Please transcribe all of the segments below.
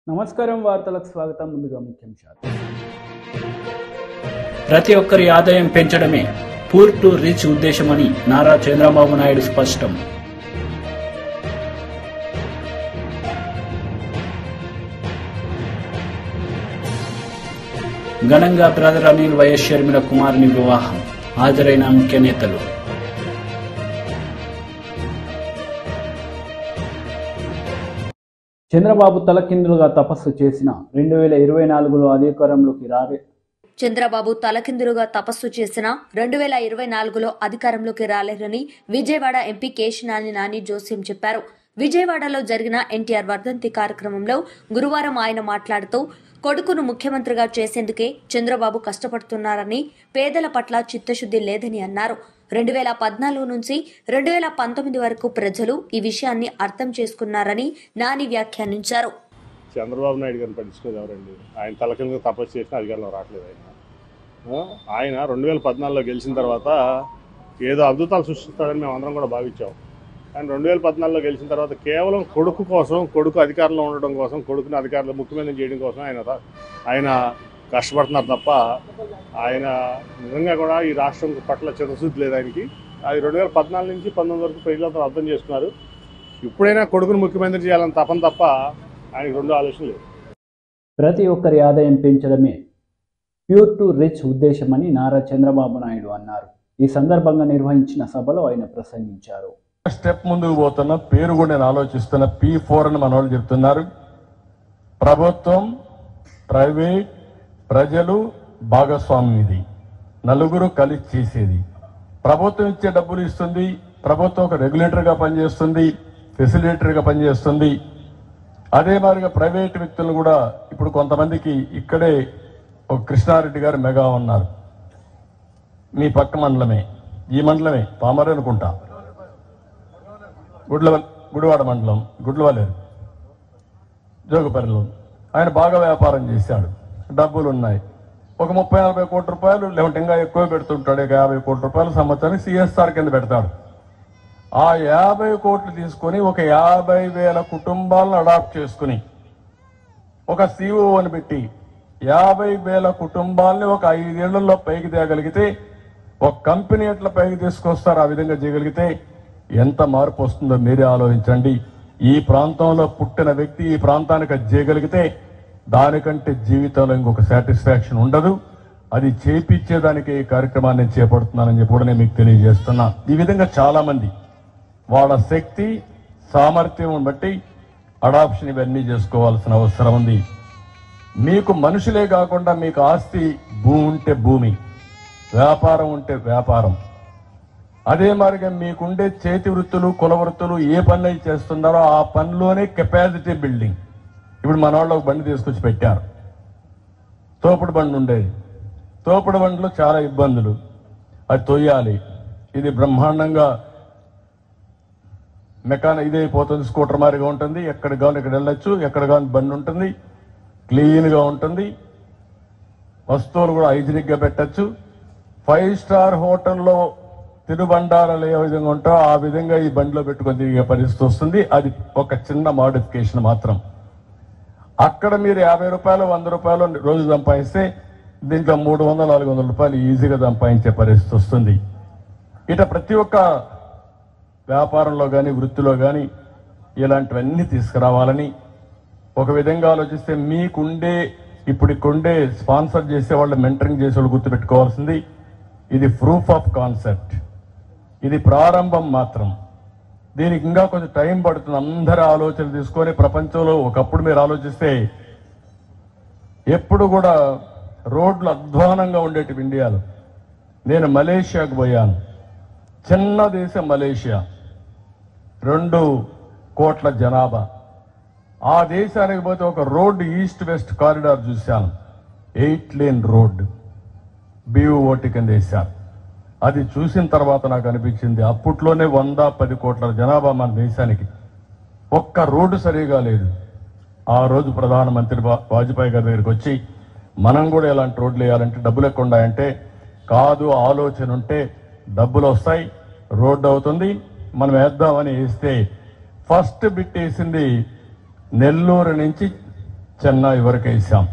నమస్కారం వార్తలకు స్వాగతం. ముందుగా ముఖ్యాంశాలు. ప్రతి ఒక్కరి ఆదాయం పెంచడమే పూర్ టు రిచ్ ఉద్దేశమని నారా చంద్రబాబు నాయుడు స్పష్టం. ఘనంగా బ్రదర్ అనిల్ వైఎస్ షర్మిల కుమారుని వివాహం. హాజరైన ముఖ్య నేతలు. చంద్రబాబు తలకిందులుగా తపస్సు చేసిన 2024లో అధికారంలోకి చంద్రబాబు తలకిందులుగా తపస్సు చేసిన 2024లో అధికారంలోకి రాలేరని విజయవాడ ఎంపీ కేశినేని నాని జోస్యం చెప్పారు. విజయవాడలో జరిగిన ఎన్టీఆర్ వర్ధంతి కార్యక్రమంలో గురువారం ఆయన మాట్లాడుతూ కొడుకును ముఖ్యమంత్రిగా చేసేందుకే చంద్రబాబు కష్టపడుతున్నారని, పేదల పట్ల చిత్తశుద్ది లేదని అన్నారు. 2014 నుంచి 2019 వరకు ప్రజలు ఈ విషయాన్ని అర్థం చేసుకున్నారని నాని వ్యాఖ్యానించారు. చంద్రబాబు నాయుడు గారిని పట్టించుకునేది ఎవరండి? ఆయన తలకిందులుగా తపస్సు చేసిన అధికారంలో రావట్లేదు. ఆయన 2014లో గెలిచిన తర్వాత ఏదో అద్భుతాలు సృష్టిస్తాడని మేము అందరం కూడా భావించాం. కానీ 2014లో గెలిచిన తర్వాత కేవలం కొడుకు కోసం, కొడుకు అధికారంలో ఉండడం కోసం, కొడుకుని అధికారంలో ముఖ్యమంత్రి చేయడం కోసం ఆయన కష్టపడుతున్నారు తప్ప ఆయన నిజంగా కూడా ఈ రాష్ట్రం పట్ల చిత్తశుద్ధి లేదు ఆయనకి. అది 2014 నుంచి 19 వరకు ప్రజలంతా అర్థం చేసుకున్నారు. ఇప్పుడైనా కొడుకుని ముఖ్యమంత్రి చేయాలని తపన తప్ప ఆయనకి రెండో ఆలోచన లేదు. ప్రతి ఒక్కరి ఆదాయం పెంచడమే ప్యూర్ టు రిచ్ ఉద్దేశమని నారా చంద్రబాబు నాయుడు అన్నారు. ఈ సందర్భంగా నిర్వహించిన సభలో ఆయన ప్రసంగించారు. స్టెప్ ముందుకు పోతున్న పేరు కూడా నేను ఆలోచిస్తున్న P4 అని మన వాళ్ళు చెప్తున్నారు. ప్రభుత్వం, ప్రైవేట్, ప్రజలు భాగస్వామ్యం. ఇది నలుగురు కలిసి చేసేది. ప్రభుత్వం ఇచ్చే డబ్బులు ఇస్తుంది. ప్రభుత్వం ఒక రెగ్యులేటర్గా పనిచేస్తుంది, ఫెసిలిటేటర్గా పనిచేస్తుంది. అదే మాదిరిగా ప్రైవేట్ వ్యక్తులు కూడా ఇప్పుడు కొంతమందికి ఇక్కడే ఒక కృష్ణారెడ్డి గారు మెగా ఉన్నారు. మీ పక్క మండలమే, ఈ మండలమే పామరే అనుకుంటా, గుడివాడ మండలం, గుడ్లవలేరు, జోగుపల్లిలో ఆయన బాగా వ్యాపారం చేశాడు. డబ్బులు ఉన్నాయి. ఒక 30-40 కోట్ల రూపాయలు, లేకుంటే ఇంకా ఎక్కువ పెడుతుంటాడు. 50 కోట్ల రూపాయలు సంవత్సరానికి CSR కింద పెడతాడు. ఆ 50 కోట్లు తీసుకొని ఒక 50,000 కుటుంబాలను అడాప్ట్ చేసుకుని ఒక CEO అని పెట్టి 50,000 కుటుంబాలని ఒక 5 ఏళ్లలో పైకి తేగలిగితే, ఒక కంపెనీ ఎట్లా పైకి తీసుకొస్తారు ఆ విధంగా చేయగలిగితే ఎంత మార్పు వస్తుందో మీరే ఆలోచించండి. ఈ ప్రాంతంలో పుట్టిన వ్యక్తి ఈ ప్రాంతానికి అది చేయగలిగితే దానికంటే జీవితంలో ఇంకొక సాటిస్ఫాక్షన్ ఉండదు. అది చేపించేదానికి ఈ కార్యక్రమాన్ని చేపడుతున్నానని చెప్పి కూడా నేను మీకు తెలియజేస్తున్నా. ఈ విధంగా చాలా మంది వాళ్ళ శక్తి సామర్థ్యం బట్టి అడాప్షన్ ఇవన్నీ చేసుకోవాల్సిన అవసరం ఉంది. మీకు మనుషులే కాకుండా మీకు ఆస్తి, భూమి ఉంటే భూమి, వ్యాపారం ఉంటే వ్యాపారం, అదే మాదిరిగా మీకుండే చేతి వృత్తులు, కుల వృత్తులు ఏ పనులు చేస్తున్నారో ఆ పనిలోనే కెపాసిటీ బిల్డింగ్. ఇప్పుడు మన వాళ్ళు ఒక బండి తీసుకొచ్చి పెట్టారు. తోపుడు బండి ఉండేది. తోపుడు బండిలో చాలా ఇబ్బందులు. అది తొయ్యాలి. ఇది బ్రహ్మాండంగా ఇదైపోతుంది. స్కూటర్ మారిగా ఉంటుంది. ఎక్కడ కావాలి ఇక్కడ వెళ్ళొచ్చు. ఎక్కడ కావాలి బండి ఉంటుంది. క్లీన్గా ఉంటుంది. వస్తువులు కూడా హైజీనిక్గా పెట్టచ్చు. 5 స్టార్ హోటల్లో తినుబండారాలు ఏ విధంగా ఉంటారో ఆ విధంగా ఈ బండిలో పెట్టుకొని తిరిగే పరిస్థితి వస్తుంది. అది ఒక చిన్న మోడిఫికేషన్ మాత్రం. అక్కడ మీరు 50 రూపాయలు, 100 రూపాయలు రోజు సంపాదిస్తే దీంట్లో 300-400 రూపాయలు ఈజీగా సంపాదించే పరిస్థితి వస్తుంది. ఇట ప్రతి ఒక్క వ్యాపారంలో కానీ, వృత్తిలో కానీ ఇలాంటివన్నీ తీసుకురావాలని ఒక విధంగా ఆలోచిస్తే మీకుండే ఇప్పుడు ఇక్కడుండే స్పాన్సర్ చేసేవాళ్ళు, మెంటరింగ్ చేసేవాళ్ళు గుర్తుపెట్టుకోవాల్సింది ఇది ప్రూఫ్ ఆఫ్ కాన్సెప్ట్. ఇది ప్రారంభం మాత్రం. దీనికి ఇంకా కొంచెం టైం పడుతుంది. అందరి ఆలోచనలు తీసుకొని ప్రపంచంలో ఒకప్పుడు మీరు ఆలోచిస్తే ఎప్పుడు కూడా రోడ్లు అధ్వానంగా ఉండేటివి ఇండియాలో. నేను మలేషియాకు పోయాను. చిన్న దేశం మలేషియా, 2 కోట్ల జనాభా. ఆ దేశానికి పోతే ఒక రోడ్డు ఈస్ట్ వెస్ట్ కారిడార్ చూశాను. 8 లేన్ రోడ్డు BOT కింద వేశారు. అది చూసిన తర్వాత నాకు అనిపించింది అప్పట్లోనే 110 కోట్ల జనాభా మన దేశానికి ఒక్క రోడ్డు సరిగా లేదు. ఆ రోజు ప్రధానమంత్రి వాజ్పేయి గారి దగ్గరికి వచ్చి మనం కూడా ఇలాంటి రోడ్లు వేయాలంటే డబ్బులు ఎక్కువ ఉన్నాయంటే, కాదు ఆలోచన ఉంటే డబ్బులు వస్తాయి, రోడ్డు అవుతుంది, మనం వేద్దామని వేస్తే ఫస్ట్ బిట్ వేసింది నెల్లూరు నుంచి చెన్నై వరకు వేసాం.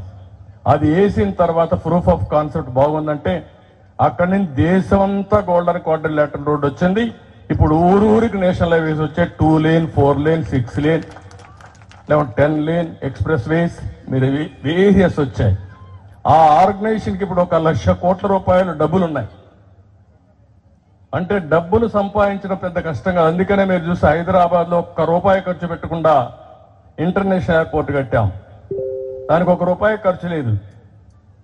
అది వేసిన తర్వాత ప్రూఫ్ ఆఫ్ కాన్సెప్ట్ బాగుందంటే అక్కడి నుంచి దేశమంతా గోల్డెన్ క్వాడ్రిలేటరల్ రోడ్ వచ్చింది. ఇప్పుడు ఊరికి నేషనల్ హైవేస్ వచ్చాయి. 2 lane, 4 lane, 6 lane, 10 lane express వేస్ మీరు వేరియస్ వచ్చాయి. ఆ ఆర్గనైజేషన్ కి ఇప్పుడు 1,00,000 కోట్ల రూపాయలు డబ్బులు ఉన్నాయి. అంటే డబ్బులు సంపాదించడం పెద్ద కష్టం కాదు. అందుకనే మీరు చూస్తే హైదరాబాద్ లో 1 రూపాయి ఖర్చు పెట్టకుండా ఇంటర్నేషనల్ ఎయిర్పోర్ట్ కట్టాం. దానికి 1 రూపాయి ఖర్చు లేదు.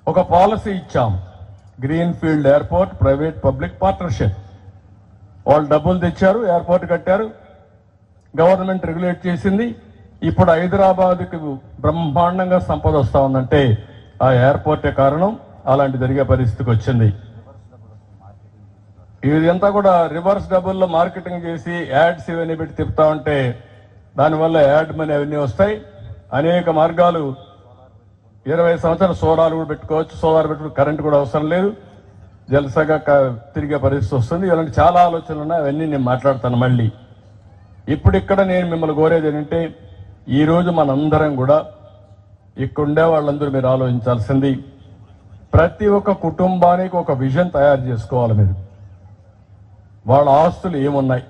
ఒక పాలసీ ఇచ్చాం, green field airport private public partnership. వాళ్ళు డబ్బులు తెచ్చారు, ఎయిర్పోర్ట్ కట్టారు, గవర్నమెంట్ రెగ్యులేట్ చేసింది. ఇప్పుడు హైదరాబాద్కి బ్రహ్మాండంగా సంపద వస్తా ఉందంటే ఆ ఎయిర్పోర్టే కారణం. అలాంటి జరిగే పరిస్థితికి వచ్చింది. ఇదంతా కూడా రివర్స్ డబ్బుల్లో మార్కెటింగ్ చేసి యాడ్స్ ఇవన్నీ పెట్టి తిప్పుతా ఉంటే దానివల్ల యాడ్ మనీ అవన్నీ వస్తాయి. అనేక మార్గాలు, 20 సంవత్సరాలు సోలార్ కూడా పెట్టుకోవచ్చు. సోలార్ పెట్టుకుని కరెంట్ కూడా అవసరం లేదు, జలసగా తిరిగే పరిస్థితి వస్తుంది. ఇలాంటి చాలా ఆలోచనలు ఉన్నాయి, అవన్నీ నేను మాట్లాడతాను మళ్ళీ. ఇప్పుడు ఇక్కడ నేను మిమ్మల్ని కోరేది ఏంటంటే, ఈ రోజు మనందరం కూడా ఇక్కడుండే వాళ్ళందరూ మీరు ఆలోచించాల్సింది, ప్రతి ఒక్క కుటుంబానికి ఒక విజన్ తయారు చేసుకోవాలి. మీరు వాళ్ళ ఆస్తులు ఏమున్నాయి,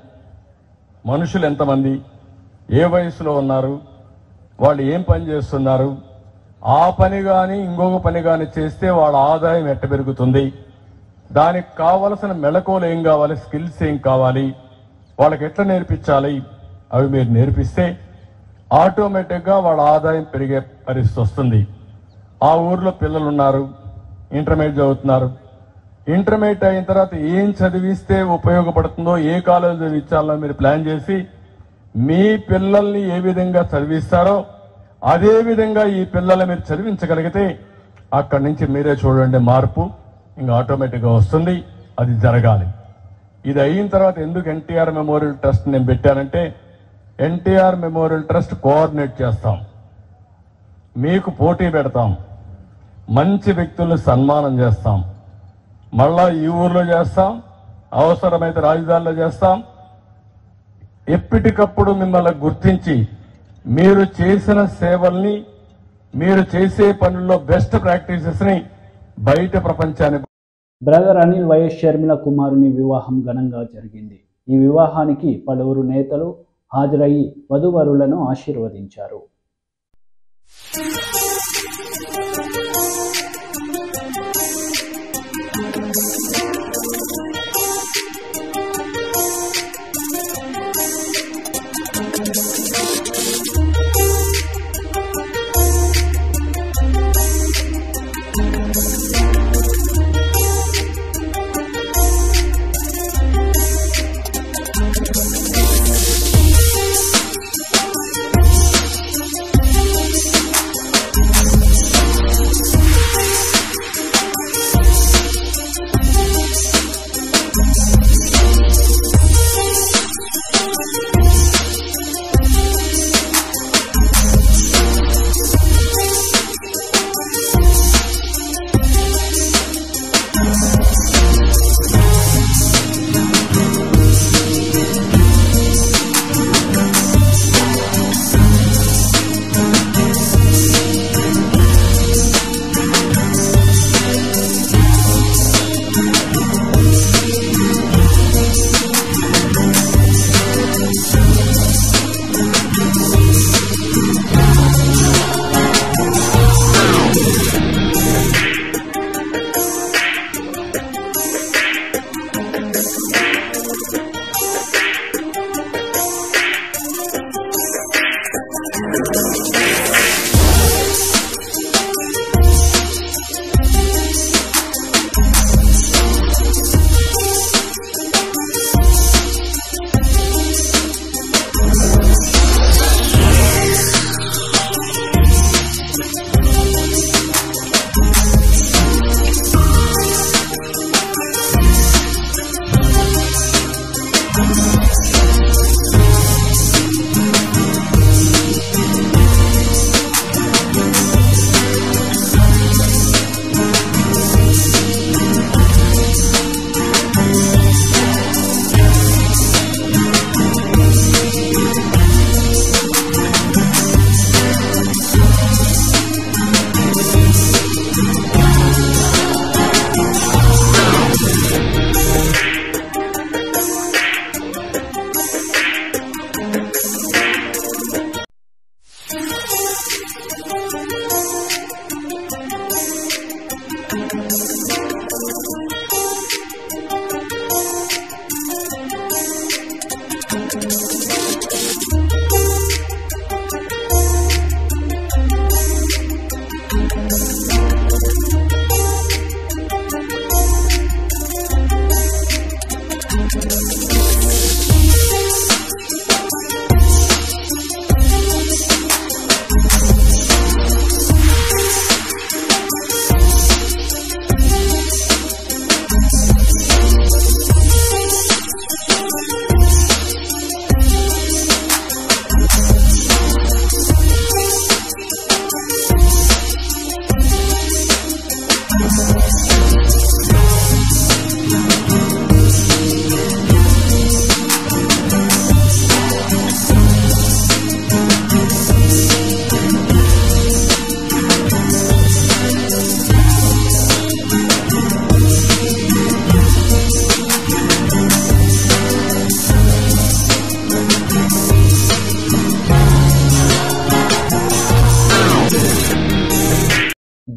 మనుషులు ఎంతమంది, ఏ వయసులో ఉన్నారు, వాళ్ళు ఏం పని చేస్తున్నారు, ఆ పని కానీ ఇంకొక పని కానీ చేస్తే వాళ్ళ ఆదాయం ఎట్ట పెరుగుతుంది, దానికి కావలసిన మెళకువలు ఏం కావాలి, స్కిల్స్ ఏం కావాలి, వాళ్ళకి ఎట్లా నేర్పించాలి, అవి మీరు నేర్పిస్తే ఆటోమేటిక్గా వాళ్ళ ఆదాయం పెరిగే పరిస్థితి వస్తుంది. ఆ ఊర్లో పిల్లలు ఉన్నారు, ఇంటర్మీడియట్ చదువుతున్నారు. ఇంటర్మీడియట్ అయిన తర్వాత ఏం చదివిస్తే ఉపయోగపడుతుందో, ఏ కాలేజ్ చదివించాలో మీరు ప్లాన్ చేసి మీ పిల్లల్ని ఏ విధంగా చదివిస్తారో అదే విధంగా ఈ పిల్లల్ని మీరు చదివించగలిగితే అక్కడి నుంచి మీరే చూడండి మార్పు ఇంకా ఆటోమేటిక్గా వస్తుంది. అది జరగాలి. ఇది అయిన తర్వాత ఎందుకు ఎన్టీఆర్ మెమోరియల్ ట్రస్ట్ నేను పెట్టానంటే, ఎన్టీఆర్ మెమోరియల్ ట్రస్ట్ కోఆర్డినేట్ చేస్తాం, మీకు పోటీ పెడతాం, మంచి వ్యక్తుల్ని సన్మానం చేస్తాం, మళ్ళా ఈ ఊర్లో చేస్తాం, అవసరమైతే రాజధానిలో చేస్తాం. ఎప్పటికప్పుడు మిమ్మల్ని గుర్తించి మీరు చేసిన సేవల్ని, మీరు చేసే పనుల్లో బెస్ట్ ప్రాక్టీసెస్ ని బయట ప్రపంచానికి. బ్రదర్ అనిల్ వైఎస్ షర్మిల కుమారుని వివాహం ఘనంగా జరిగింది. ఈ వివాహానికి పలువురు నేతలు హాజరయ్యి వధూవరులను ఆశీర్వదించారు.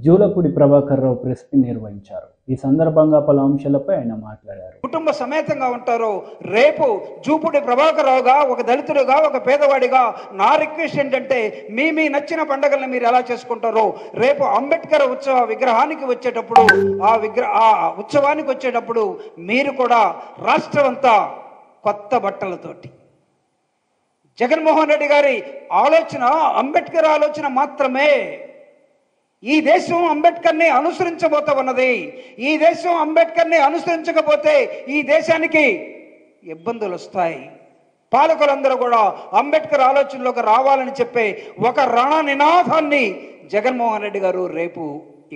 జూలపూడి ప్రభాకర్ రావు ప్రెస్ మీట్ నిర్వహించారు. ఈ సందర్భంగా పలు అంశాలపై ఆయన మాట్లాడారు. కుటుంబ సమేతంగా ఉంటారో రేపు జూపూడి ప్రభాకర్ రావుగా, ఒక దళితుడిగా, ఒక పేదవాడిగా నా రిక్వెస్ట్ ఏంటంటే మీ నచ్చిన పండుగలను మీరు ఎలా చేసుకుంటారో రేపు అంబేద్కర్ ఉత్సవ విగ్రహానికి వచ్చేటప్పుడు ఆ ఉత్సవానికి వచ్చేటప్పుడు మీరు కూడా రాష్ట్రం అంతా కొత్త బట్టలతోటి, జగన్మోహన్ రెడ్డి గారి ఆలోచన అంబేద్కర్ ఆలోచన మాత్రమే. ఈ దేశం అంబేద్కర్ని అనుసరించబోతా ఉన్నది. ఈ దేశం అంబేద్కర్ని అనుసరించకపోతే ఈ దేశానికి ఇబ్బందులు వస్తాయి. పాలకులందరూ కూడా అంబేద్కర్ ఆలోచనలోకి రావాలని చెప్పే ఒక రణ నినాదాన్ని జగన్మోహన్ రెడ్డి గారు రేపు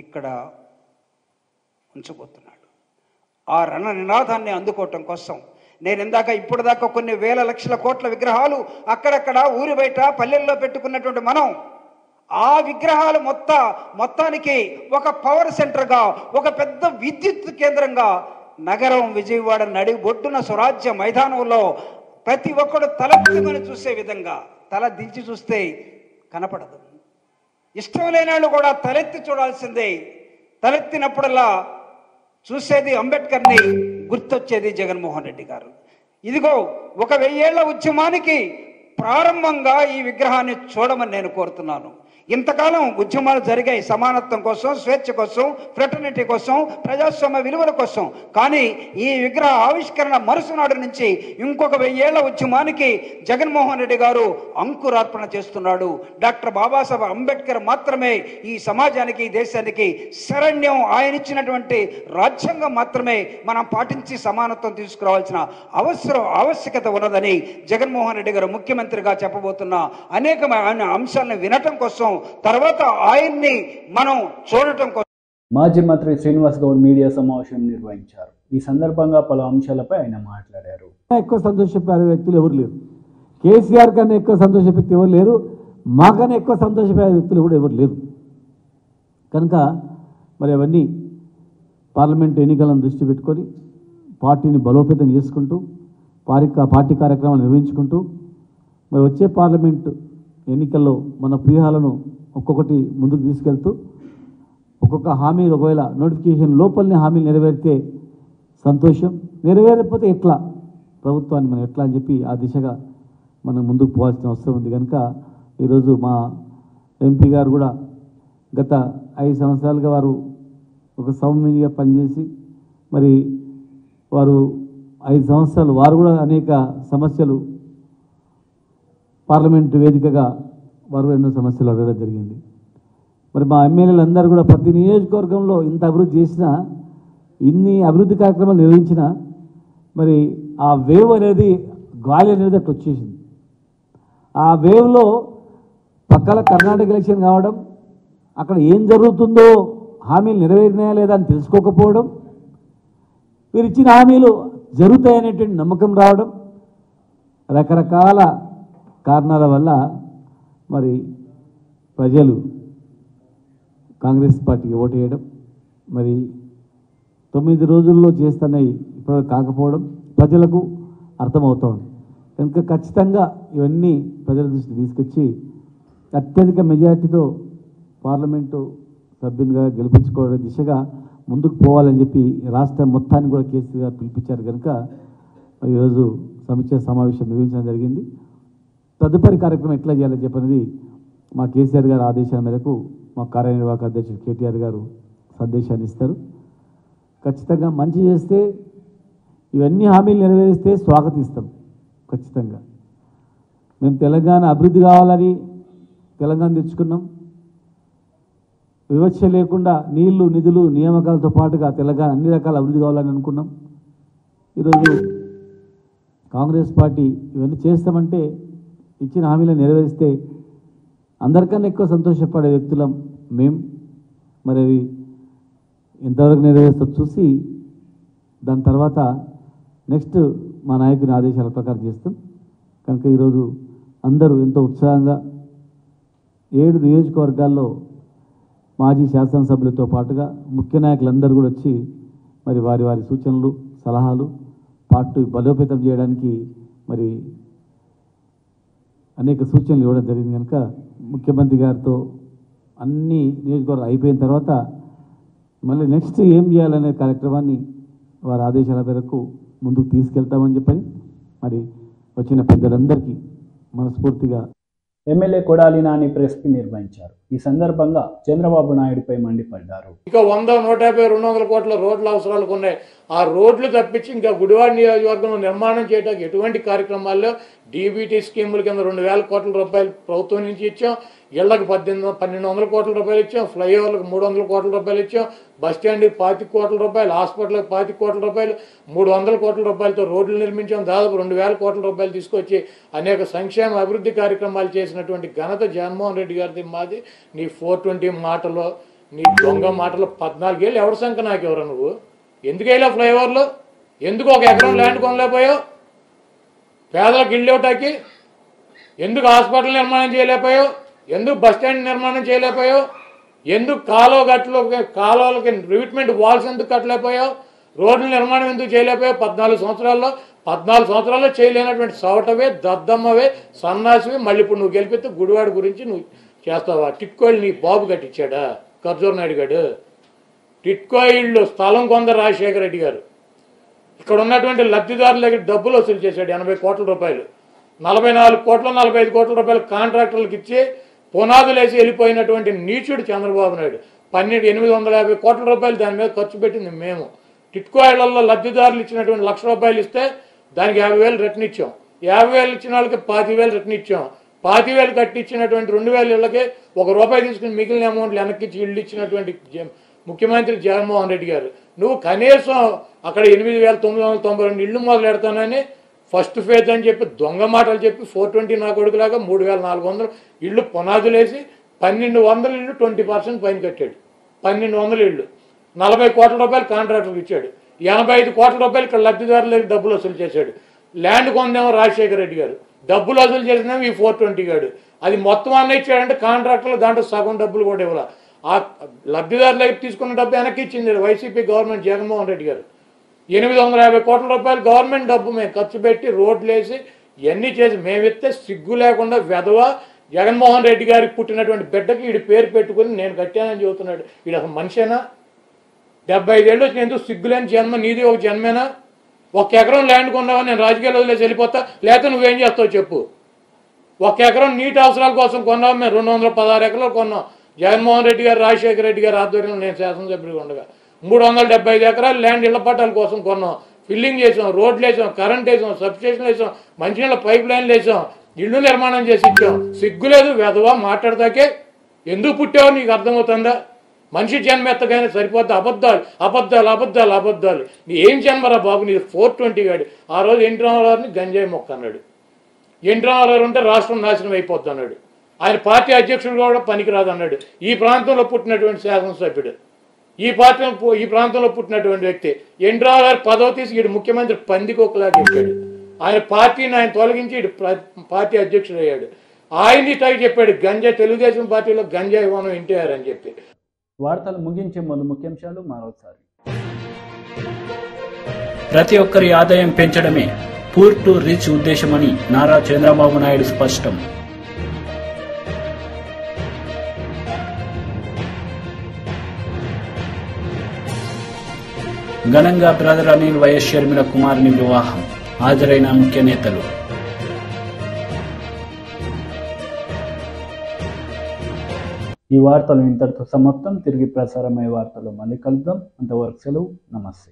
ఇక్కడ ఉంచబోతున్నాడు. ఆ రణ నినాదాన్ని అందుకోవటం కోసం నేను ఇందాక ఇప్పటిదాకా కొన్ని వేల లక్షల కోట్ల విగ్రహాలు అక్కడక్కడ ఊరి బయట పల్లెల్లో పెట్టుకున్నటువంటి మనం ఆ విగ్రహాలు మొత్తానికి ఒక పవర్ సెంటర్గా, ఒక పెద్ద విద్యుత్ కేంద్రంగా నగరం విజయవాడ నడి ఒడ్డున స్వరాజ్య మైదానంలో ప్రతి ఒక్కడు తలెత్తుకొని చూసే విధంగా, తల దించి చూస్తే కనపడదు. ఇష్టం లేని వాళ్ళు కూడా తలెత్తి చూడాల్సిందే. తలెత్తినప్పుడల్లా చూసేది అంబేద్కర్ని, గుర్తొచ్చేది జగన్మోహన్ రెడ్డి గారు. ఇదిగో 1000 ఏళ్ల ఉద్యమానికి ప్రారంభంగా ఈ విగ్రహాన్ని చూడమని నేను కోరుతున్నాను. ఇంతకాలం ఉద్యమాలు జరిగాయి సమానత్వం కోసం, స్వేచ్ఛ కోసం, ఫ్రెటర్నిటీ కోసం, ప్రజాస్వామ్య విలువల కోసం. కానీ ఈ విగ్రహ ఆవిష్కరణ మరుసనాడు నుంచి ఇంకొక 1000 ఏళ్ల ఉద్యమానికి జగన్మోహన్ రెడ్డి గారు అంకురార్పణ చేస్తున్నాడు. డాక్టర్ బాబాసాహెబ్ అంబేద్కర్ మాత్రమే ఈ సమాజానికి, ఈ దేశానికి శరణ్యం. ఆయన ఇచ్చినటువంటి రాజ్యాంగం మాత్రమే మనం పాటించి సమానత్వం తీసుకురావాల్సిన ఆవశ్యకత ఉన్నదని జగన్మోహన్ రెడ్డి గారు ముఖ్యమంత్రిగా చెప్పబోతున్న అనేకమైన అంశాలను వినటం కోసం, తర్వాత ఆయన్ని మనం చూడటం కోసం మాజీ మంత్రి శ్రీనివాస్ గౌడ్ మీడియా సమావేశం నిర్వహించారు. ఈ సందర్భంగా పలు అంశాలపై ఆయన మాట్లాడారు. ఎక్కువ సంతోషపడే వ్యక్తులు ఎవరు లేరు. కేసీఆర్ కన్నా ఎక్కువ సంతోషపడే వ్యక్తి ఎవరు లేరు. మాకన్నా ఎక్కువ సంతోషపడే వ్యక్తులు కూడా ఎవరు లేరు. కనుక మరి అవన్నీ పార్లమెంట్ ఎన్నికలను దృష్టి పెట్టుకొని పార్టీని బలోపేతం చేసుకుంటూ పార్టీ కార్యక్రమాలు నిర్వహించుకుంటూ మరి వచ్చే పార్లమెంటు ఎన్నికల్లో మన వ్యూహాలను ఒక్కొక్కటి ముందుకు తీసుకెళ్తూ ఒక్కొక్క హామీలు ఒకవేళ నోటిఫికేషన్ లోపలనే హామీలు నెరవేరితే సంతోషం, నెరవేరకపోతే ఎట్లా ప్రభుత్వాన్ని మనం ఎట్లా అని చెప్పి ఆ దిశగా మనం ముందుకు పోవాల్సిన అవసరం ఉంది. కనుక ఈరోజు మా ఎంపీ గారు కూడా గత 5 సంవత్సరాలుగా వారు ఒక సౌమ్యంగా పనిచేసి మరి వారు 5 సంవత్సరాలు వారు కూడా అనేక సమస్యలు పార్లమెంటు వేదికగా వారు ఎన్నో సమస్యలు అడగడం జరిగింది. మరి మా ఎమ్మెల్యేలు అందరూ కూడా ప్రతి నియోజకవర్గంలో ఇంత అభివృద్ధి చేసినా, ఇన్ని అభివృద్ధి కార్యక్రమాలు నిర్వహించినా మరి ఆ వేవ్ అనేది, గాలి అనేది అట్లా వచ్చేసింది. ఆ వేవ్లో పక్కల కర్ణాటక ఎలక్షన్ కావడం, అక్కడ ఏం జరుగుతుందో హామీలు నెరవేరినాయా లేదా అని తెలుసుకోకపోవడం, మీరు ఇచ్చిన హామీలు జరుగుతాయనేటువంటి నమ్మకం రావడం, రకరకాల కారణాల వల్ల మరి ప్రజలు కాంగ్రెస్ పార్టీకి ఓటు వేయడం, మరి 9 రోజుల్లో చేస్తున్నాయి ఇప్పుడు కాకపోవడం ప్రజలకు అర్థమవుతోంది. కనుక ఖచ్చితంగా ఇవన్నీ ప్రజల దృష్టికి తీసుకొచ్చి అత్యధిక మెజార్టీతో పార్లమెంటు సభ్యునిగా గెలిపించుకోవడం దిశగా ముందుకు పోవాలని చెప్పి రాష్ట్రం మొత్తాన్ని కూడా కేసీఆర్ గారు పిలిపించారు. కనుక ఈరోజు సమీక్ష సమావేశం నిర్వహించడం జరిగింది. తదుపరి కార్యక్రమం ఎట్లా చేయాలని చెప్పనేది మా కేసీఆర్ గారి ఆదేశాల మేరకు మా కార్యనిర్వాహక అధ్యక్షుడు కేటీఆర్ గారు సందేశాన్ని ఇస్తారు. ఖచ్చితంగా మంచి చేస్తే, ఇవన్నీ హామీలు నెరవేరిస్తే స్వాగతిస్తాం. ఖచ్చితంగా మేము తెలంగాణ అభివృద్ధి కావాలని తెలంగాణ తెచ్చుకున్నాం. వివక్ష లేకుండా నీళ్లు, నిధులు, నియామకాలతో పాటుగా తెలంగాణ అన్ని రకాల అభివృద్ధి కావాలని అనుకున్నాం. ఈరోజు కాంగ్రెస్ పార్టీ ఇవన్నీ చేస్తామంటే, ఇచ్చిన హామీలను నెరవేరిస్తే అందరికన్నా ఎక్కువ సంతోషపడే వ్యక్తులం మేం. మరి అవి ఎంతవరకు నెరవేరుస్తో చూసి దాని తర్వాత నెక్స్ట్ మా నాయకుని ఆదేశాల ప్రకారం చేస్తాం. కనుక ఈరోజు అందరూ ఎంతో ఉత్సాహంగా 7 నియోజకవర్గాల్లో మాజీ శాసనసభ్యులతో పాటుగా ముఖ్య నాయకులందరూ కూడా వచ్చి మరి వారి వారి సూచనలు, సలహాలు పార్టీ బలోపేతం చేయడానికి మరి అనేక సూచనలు ఇవ్వడం జరిగింది. కనుక ముఖ్యమంత్రి గారితో అన్ని నియోజకవర్గాలు అయిపోయిన తర్వాత మళ్ళీ నెక్స్ట్ ఏం చేయాలనే కార్యక్రమాన్ని వారి ఆదేశాల మేరకు ముందుకు తీసుకెళ్తామని చెప్పని మరి వచ్చిన పెద్దలందరికీ మనస్ఫూర్తిగా MLA Kodali Nani press meet నిర్వహించారు. ఈ సందర్భంగా చంద్రబాబు నాయుడుపై మండిపడ్డారు. ఇంకా 100, 150, 200 కోట్ల రోడ్ల అవసరాలకు ఉన్నాయి. ఆ రోడ్లు తప్పించి ఇంకా గుడివాడ నియోజకవర్గంలో నిర్మాణం చేయడానికి ఎటువంటి కార్యక్రమాల్లో డీబీటీ స్కీముల కింద 2,000 కోట్ల రూపాయలు ప్రభుత్వం నుంచి ఇచ్చాం. ఇళ్లకు 1,200 కోట్ల రూపాయలు ఇచ్చాం. ఫ్లైఓవర్లకు 300 కోట్ల రూపాయలు ఇచ్చాం. బస్టాండ్కి 25 కోట్ల రూపాయలు, హాస్పిటల్కి 25 కోట్ల రూపాయలు, 300 కోట్ల రూపాయలతో రోడ్లు నిర్మించాం. దాదాపు 2,000 కోట్ల రూపాయలు తీసుకొచ్చి అనేక సంక్షేమ అభివృద్ధి కార్యక్రమాలు చేసినటువంటి ఘనత జగన్మోహన్ రెడ్డి గారిది మాది. నీ 420 మాటలో, నీ దొంగ మాటలో 14 ఏళ్ళు ఎవరి సంఖ్య నాకు ఎవరు నువ్వు? ఎందుకు వేయలేవు ఫ్లైఓవర్లు? ఎందుకు 1 ఎకరం ల్యాండ్ కొనలేకపోయావు? పేదలకు ఇళ్ళు ఇవ్వటానికి ఎందుకు హాస్పిటల్ నిర్మాణం చేయలేకపోయావు? ఎందుకు బస్టాండ్ నిర్మాణం చేయలేకపోయావు? ఎందుకు కాలువలకి రివిట్మెంట్ వాల్స్ ఎందుకు కట్టలేకపోయావు? రోడ్ల నిర్మాణం ఎందుకు చేయలేకపోయావు? 14 సంవత్సరాల్లో చేయలేనటువంటి సవటవే, దద్దమ్మవే, సన్నాసివి. మళ్ళీ ఇప్పుడు నువ్వు గెలిపితే గుడివాడ గురించి నువ్వు చేస్తావా? టిట్కోయిలు నీ బాబు కట్టించాడా ఖర్జూర్ నాయుడు గారు? టిట్కో ఇళ్ళు స్థలం కొంద రాజశేఖర రెడ్డి గారు ఇక్కడ ఉన్నటువంటి లబ్ధిదారుల దగ్గర డబ్బులు వసూలు చేశాడు 80 కోట్ల రూపాయలు. 44 కోట్ల 45 కోట్ల రూపాయలు కాంట్రాక్టర్లకు ఇచ్చి పునాదులు వేసి వెళ్ళిపోయినటువంటి నీచుడు చంద్రబాబు నాయుడు. 850 కోట్ల రూపాయలు దాని మీద ఖర్చు పెట్టింది మేము. టిట్కో ఇళ్లలో లబ్ధిదారులు ఇచ్చినటువంటి 1,00,000 రూపాయలు ఇస్తే దానికి 50,000 రిటర్న్ ఇచ్చాం. 50,000 ఇచ్చిన వాళ్ళకి 25,000 రిటర్న్ ఇచ్చాం. 25,000 కట్టి ఇచ్చినటువంటి 2,000 ఇళ్ళకి ₹1 తీసుకుని మిగిలిన అమౌంట్లు వెనక్కి ఇళ్ళు ఇచ్చినటువంటి ముఖ్యమంత్రి జగన్మోహన్ రెడ్డి గారు. నువ్వు కనీసం అక్కడ 8,992 ఇళ్ళు మొదలు పెడతానని ఫస్ట్ ఫేజ్ అని చెప్పి దొంగ మాటలు చెప్పి 420 నా కొడుకులాగా 3,400 ఇళ్ళు పునాదులు వేసి 1,200 ఇళ్ళు 20% పైన కట్టాడు. 1,200 ఇళ్ళు 40 కోట్ల రూపాయలు కాంట్రాక్టర్కి ఇచ్చాడు. 85 కోట్ల రూపాయలు ఇక్కడ లబ్ధిదారులకు డబ్బులు వసూలు చేశాడు. ల్యాండ్ కొందేమో రాజశేఖర రెడ్డి గారు, డబ్బులు వసూలు చేసినేమో ఈ 420 గాడు. అది మొత్తం అన్న ఇచ్చాడంటే కాంట్రాక్టర్లు దాంట్లో సగం డబ్బులు కూడా ఇవ్వాలి. ఆ లబ్ధిదారుల దగ్గర తీసుకున్న డబ్బు వెనక్కి ఇచ్చింది వైసీపీ గవర్నమెంట్ జగన్మోహన్ రెడ్డి గారు. 850 కోట్ల రూపాయలు గవర్నమెంట్ డబ్బు మేము ఖర్చు పెట్టి రోడ్లు వేసి ఇవన్నీ చేసి మేమిస్తే సిగ్గు లేకుండా వెధవ జగన్మోహన్ రెడ్డి గారికి పుట్టినటువంటి బిడ్డకి వీడి పేరు పెట్టుకుని నేను కట్టానని చెబుతున్నాడు. వీడు అసలు మనిషేనా? 75 ఏళ్ళు వచ్చి ఎందుకు సిగ్గులేని జన్మ నీది ఒక జన్మేనా? 1 ఎకరం ల్యాండ్ కొన్నావా నేను రాజకీయాలు వదిలేసి వెళ్ళిపోతా, లేకపోతే నువ్వేం చేస్తావు చెప్పు. 1 ఎకరం నీటి అవసరాల కోసం కొన్నావు. మేము 216 ఎకరాలు కొన్నాం. జగన్మోహన్ రెడ్డి గారు, రాజశేఖర రెడ్డి గారు ఆధ్వర్యంలో నేను శాసనసభ్యుడిగా ఉండగా 375 ఎకరాలు ల్యాండ్ ఇళ్ల పట్టాల కోసం కొన్నాం. ఫిల్లింగ్ చేసాం, రోడ్లు వేసాం, కరెంట్ వేసాం, సబ్స్టేషన్లు వేసాం, మంచినీళ్ళ పైప్ లైన్లు వేసాం, ఇళ్ళు నిర్మాణం చేసి ఇచ్చాం. సిగ్గులేదు వెధవా మాట్లాడతాకే? ఎందుకు పుట్టావో నీకు అర్థమవుతుందా? మనిషి జన్మ ఎత్తగానే సరిపోద్ది. అబద్ధాలు అబద్ధాలు అబద్ధాలు అబద్ధాలు. నీ ఏం జన్మరా బాబు నీది? 420 గాడు ఆ రోజు ఎన్టీ రామారావుని గంజాయి మొక్క అన్నాడు. ఎన్టీ రామారావు ఉంటే రాష్ట్రం నాశనం అయిపోద్ది అన్నాడు. ఆయన పార్టీ అధ్యక్షుడు కూడా పనికిరాదు అన్నాడు. ఈ ప్రాంతంలో పుట్టినటువంటి శాసనసభ్యుడు, ఈ ప్రాంతంలో పుట్టినటువంటి వ్యక్తి ఎన్టీ రామారావు పదవి తీసి వీడు ముఖ్యమంత్రి పందికొక్కలాగా చెప్పాడు. ఆయన పార్టీని ఆయన తొలగించి వీడు పార్టీ అధ్యక్షుడు అయ్యాడు. ఆయన్ని టైప్ చెప్పాడు గంజాయి, తెలుగుదేశం పార్టీలో గంజాయి ఇవ్వను ఎన్టీఆర్ అని చెప్పి. వార్తలు ముగించే ముందు ముఖ్యాంశాలు మరోసారి. ప్రతి ఒక్కరి ఆదాయం పెంచడమే పూర్ టు రిచ్ ఉద్దేశమని నారా చంద్రబాబు నాయుడు స్పష్టం. ఘనంగా బ్రదర్ అనిల్ వైఎస్ షర్మిల కుమారుని వివాహం. హాజరైన ముఖ్య నేతలు. ఈ వార్తలు ఇంతటితో సమాప్తం. తిరిగి ప్రసారమయ్యే వార్తలు మళ్ళీ కలుద్దాం. అంతవరకు సెలవు. నమస్తే.